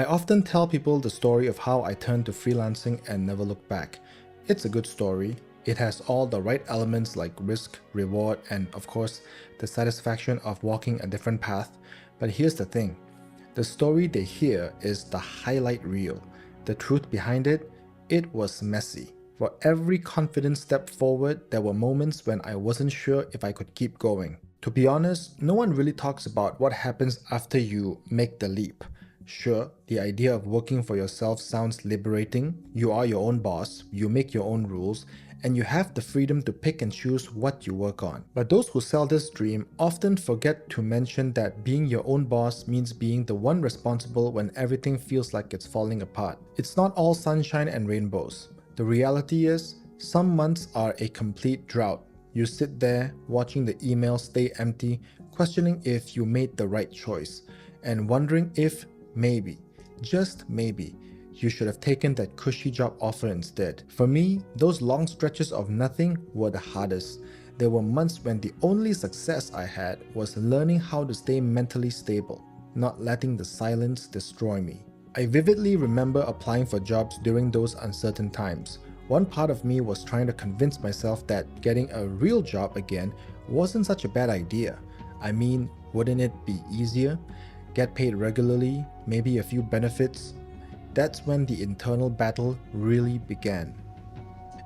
I often tell people the story of how I turned to freelancing and never looked back. It's a good story. It has all the right elements like risk, reward, and of course, the satisfaction of walking a different path. But here's the thing. The story they hear is the highlight reel. The truth behind it, it was messy. For every confident step forward, there were moments when I wasn't sure if I could keep going. To be honest, no one really talks about what happens after you make the leap. Sure, the idea of working for yourself sounds liberating. You are your own boss, you make your own rules, and you have the freedom to pick and choose what you work on. But those who sell this dream often forget to mention that being your own boss means being the one responsible when everything feels like it's falling apart. It's not all sunshine and rainbows. The reality is, some months are a complete drought. You sit there, watching the emails stay empty, questioning if you made the right choice, and wondering if maybe, just maybe, you should have taken that cushy job offer instead. For me, those long stretches of nothing were the hardest. There were months when the only success I had was learning how to stay mentally stable, not letting the silence destroy me. I vividly remember applying for jobs during those uncertain times. One part of me was trying to convince myself that getting a real job again wasn't such a bad idea. I mean, wouldn't it be easier? Get paid regularly, maybe a few benefits. That's when the internal battle really began.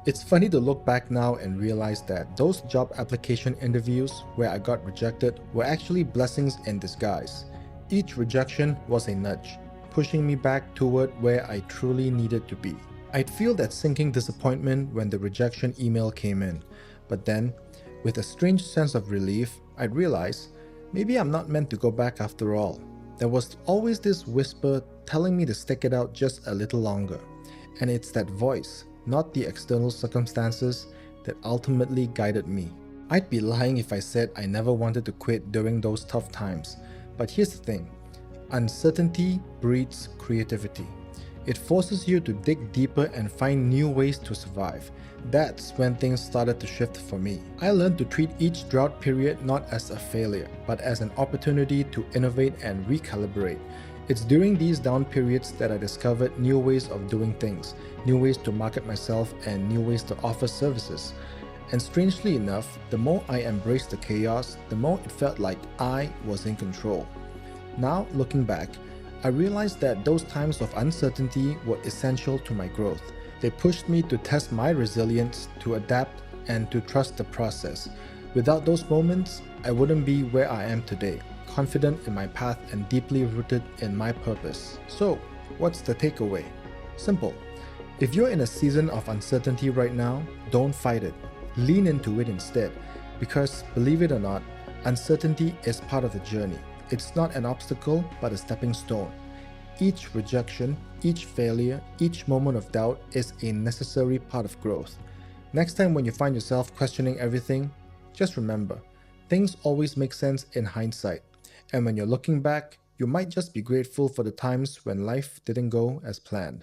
It's funny to look back now and realize that those job application interviews where I got rejected were actually blessings in disguise. Each rejection was a nudge, pushing me back toward where I truly needed to be. I'd feel that sinking disappointment when the rejection email came in, but then, with a strange sense of relief, I'd realize maybe I'm not meant to go back after all. There was always this whisper telling me to stick it out just a little longer. And it's that voice, not the external circumstances, that ultimately guided me. I'd be lying if I said I never wanted to quit during those tough times. But here's the thing. Uncertainty breeds creativity. It forces you to dig deeper and find new ways to survive. That's when things started to shift for me. I learned to treat each drought period not as a failure, but as an opportunity to innovate and recalibrate. It's during these down periods that I discovered new ways of doing things, new ways to market myself, and new ways to offer services. And strangely enough, the more I embraced the chaos, the more it felt like I was in control. Now, looking back, I realized that those times of uncertainty were essential to my growth. They pushed me to test my resilience, to adapt, and to trust the process. Without those moments, I wouldn't be where I am today, confident in my path and deeply rooted in my purpose. So, what's the takeaway? Simple. If you're in a season of uncertainty right now, don't fight it. Lean into it instead, because believe it or not, uncertainty is part of the journey. It's not an obstacle, but a stepping stone. Each rejection, each failure, each moment of doubt is a necessary part of growth. Next time when you find yourself questioning everything, just remember, things always make sense in hindsight. And when you're looking back, you might just be grateful for the times when life didn't go as planned.